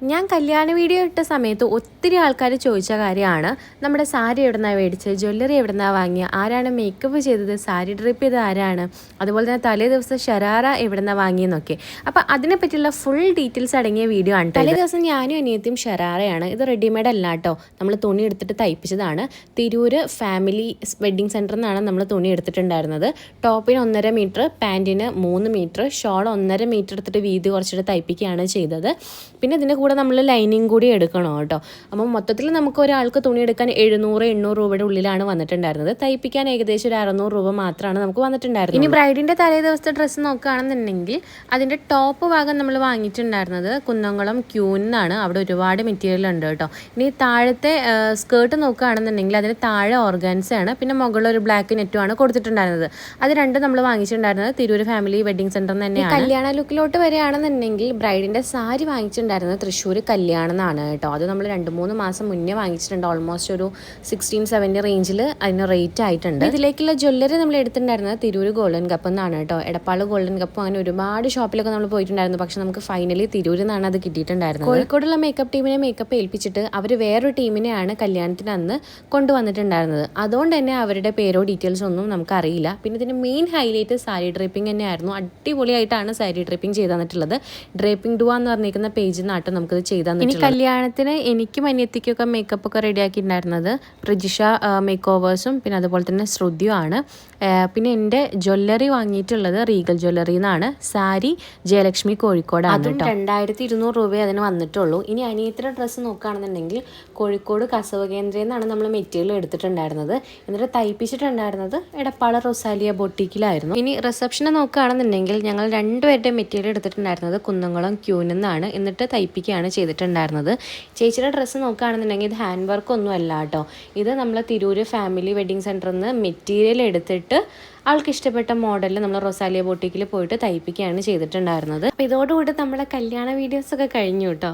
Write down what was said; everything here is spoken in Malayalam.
ഞാൻ കല്യാണ വീഡിയോ ഇട്ട സമയത്ത് ഒത്തിരി ആൾക്കാർ ചോദിച്ച കാര്യമാണ് നമ്മുടെ സാരി എവിടുന്നാണ് മേടിച്ചത്, ജ്വല്ലറി എവിടുന്നാണ് വാങ്ങിയത്, ആരാണ് മേക്കപ്പ് ചെയ്തത്, സാരി ഡ്രിപ്പ് ചെയ്തത് ആരാണ്, അതുപോലെ തന്നെ തലേ ദിവസം ഷരാറ എവിടുന്നാണ് വാങ്ങിയെന്നൊക്കെ. അപ്പോൾ അതിനെ പറ്റിയുള്ള ഫുൾ ഡീറ്റെയിൽസ് അടങ്ങിയ വീഡിയോ ആണ്. തലേ ദിവസം ഞാനും അനിയത്തിയും ഷരാറയാണ്. ഇത് റെഡിമെയ്ഡ് അല്ല കേട്ടോ, നമ്മൾ തുണി എടുത്തിട്ട് തയ്പ്പിച്ചതാണ്. തിരൂര് ഫാമിലി വെഡ്ഡിങ് സെൻറ്ററിൽ നിന്നാണ് നമ്മൾ തുണി എടുത്തിട്ടുണ്ടായിരുന്നത്. ടോപ്പിന് 1.5 മീറ്റർ, പാൻറ്റിന് 3 മീറ്റർ, ഷോൾ 1.5 മീറ്റർ എടുത്തിട്ട് വീതി കുറച്ചിട്ട് തയ്പ്പിക്കുകയാണ് ചെയ്തത്. പിന്നെ ഇതിൻ്റെ കൂടെ നമ്മൾ ലൈനിങ് കൂടി എടുക്കണം കേട്ടോ. അപ്പം മൊത്തത്തിൽ നമുക്ക് ഒരാൾക്ക് തുണി എടുക്കാൻ 700-800 രൂപയുടെ ഉള്ളിലാണ് വന്നിട്ടുണ്ടായിരുന്നത്. തയ്പ്പിക്കാൻ ഏകദേശം ഒരു 600 രൂപ മാത്രമാണ് നമുക്ക് വന്നിട്ടുണ്ടായിരുന്നത്. ഇനി ബ്രൈഡിൻ്റെ തലേ ദിവസത്തെ ഡ്രസ്സ് നോക്കുകയാണെന്നുണ്ടെങ്കിൽ അതിൻ്റെ ടോപ്പ് ഭാഗം നമ്മൾ വാങ്ങിയിട്ടുണ്ടായിരുന്നത് കുന്നംകുളം ക്യൂന്നാണ്. അവിടെ ഒരുപാട് മെറ്റീരിയൽ ഉണ്ട് കേട്ടോ. ഇനി താഴത്തെ സ്കേർട്ട് നോക്കുകയാണെന്നുണ്ടെങ്കിൽ അതിന് താഴെ ഓർഗാൻസയാണ്, പിന്നെ മുകളിൽ ഒരു ബ്ലാക്ക് നെറ്റുമാണ് കൊടുത്തിട്ടുണ്ടായിരുന്നത്. അത് രണ്ടും നമ്മൾ വാങ്ങിച്ചിട്ടുണ്ടായിരുന്നത് തിരൂര് ഫാമിലി വെഡ്ഡിങ് സെൻറ്റർ തന്നെയാണ്. കല്യാണ ലുക്കിലോട്ട് വരികയാണെന്നുണ്ടെങ്കിൽ ബ്രൈഡിൻ്റെ സാരി വാങ്ങിച്ചിട്ടുണ്ടായിരുന്നത് തൃശ്ശൂർ കല്യാണം എന്നാണ് കേട്ടോ. അത് നമ്മൾ 2-3 മാസം മുന്നേ വാങ്ങിച്ചിട്ടുണ്ട്. ഓൾമോസ്റ്റ് ഒരു 16-17 റേഞ്ചിൽ അതിന് റേറ്റ് ആയിട്ടുണ്ട്. ഇതിലേക്കുള്ള ജ്വല്ലറി നമ്മൾ എടുത്തിട്ടുണ്ടായിരുന്നത് തിരൂര് ഗോൾഡൻ കപ്പ് എന്നാണ് കേട്ടോ. എടപ്പാൾ ഗോൾഡൻ കപ്പ് അങ്ങനെ ഒരുപാട് ഷോപ്പിലൊക്കെ നമ്മൾ പോയിട്ടുണ്ടായിരുന്നു. പക്ഷെ നമുക്ക് ഫൈനലി തിരൂരിൽ നിന്നാണ് അത് കിട്ടിയിട്ടുണ്ടായിരുന്നത്. കോഴിക്കോടുള്ള മേക്കപ്പ് ടീമിനെ മേക്കപ്പ് ഏൽപ്പിച്ചിട്ട് അവർ വേറൊരു ടീമിനെയാണ് കല്യാണത്തിന് അന്ന് കൊണ്ടുവന്നിട്ടുണ്ടായിരുന്നത്. അതുകൊണ്ട് തന്നെ അവരുടെ പേരോ ഡീറ്റെയിൽസ് ഒന്നും നമുക്ക് അറിയില്ല. പിന്നെ ഇതിന് മെയിൻ ഹൈലൈറ്റ് സാരി ഡ്രേപ്പിംഗ് തന്നെയായിരുന്നു. അടിപൊളിയായിട്ടാണ് സാരി ഡ്രേപ്പിംഗ് ചെയ്ത് തന്നിട്ടുള്ളത്. ഡ്രേപ്പിംഗ് ഡുവ എന്ന് പറഞ്ഞിരിക്കുന്ന പേജിൽ നിന്നാട്ടോ നമുക്കത് ചെയ്ത് തന്നിട്ടുള്ളത്. ഇനി കല്യാണത്തിന് എനിക്കും അനിയത്തിക്കൊക്കെ മേക്കപ്പ് ഒക്കെ റെഡിയാക്കിയിട്ടുണ്ടായിരുന്നത് പ്രജിഷ മേക്ക് ഓവേഴ്സും പിന്നെ അതുപോലെ തന്നെ ശ്രുതിയുമാണ്. പിന്നെ എൻ്റെ ജ്വല്ലറി വാങ്ങിയിട്ടുള്ളത് റീഗൽ ജ്വല്ലറി എന്നാണ്. സാരി ജയലക്ഷ്മി കോഴിക്കോടാണ് കേട്ടോ. 2200 രൂപയെ അതിന് വന്നിട്ടുള്ളൂ. ഇനി അനിയത്തിയുടെ ഡ്രസ്സ് നോക്കുകയാണെന്നുണ്ടെങ്കിൽ കോഴിക്കോട് കസവ് കേന്ദ്രയിൽ നിന്നാണ് നമ്മൾ മെറ്റീരിയൽ എടുത്തിട്ടുണ്ടായിരുന്നത്. എന്നിട്ട് തയ്പ്പിച്ചിട്ടുണ്ടായിരുന്നത് എടപ്പാള റൊസാലിയ ബൊട്ടീക്കിലായിരുന്നു. ഇനി റിസപ്ഷനെ നോക്കുകയാണെന്നുണ്ടെങ്കിൽ ഞങ്ങൾ 2 പേരുടെ മെറ്റീരിയൽ എടുത്തിട്ടുണ്ടായിരുന്നത് കുന്നംകുളം ക്യൂനിന്നാണ്. എന്നിട്ട് തയ്പ്പിക്കുകയാണ് ചെയ്തിട്ടുണ്ടായിരുന്നത്. ചേച്ചിയുടെ ഡ്രസ്സ് നോക്കുകയാണെന്നുണ്ടെങ്കിൽ ഇത് ഹാൻഡ് വർക്ക് ഒന്നും അല്ല കേട്ടോ. ഇത് നമ്മൾ തിരൂര് ഫാമിലി വെഡ്ഡിങ് സെൻറ്ററിൽ നിന്ന് മെറ്റീരിയൽ എടുത്തിട്ട് ആൾക്ക് ഇഷ്ടപ്പെട്ട മോഡലിൽ നമ്മൾ റൊസാലിയ ബൊട്ടീക്കിൽ പോയിട്ട് തയ്പ്പിക്കുകയാണ് ചെയ്തിട്ടുണ്ടായിരുന്നത്. അപ്പോൾ ഇതോടുകൂടി നമ്മുടെ കല്യാണ വീഡിയോസൊക്കെ കഴിഞ്ഞു കേട്ടോ.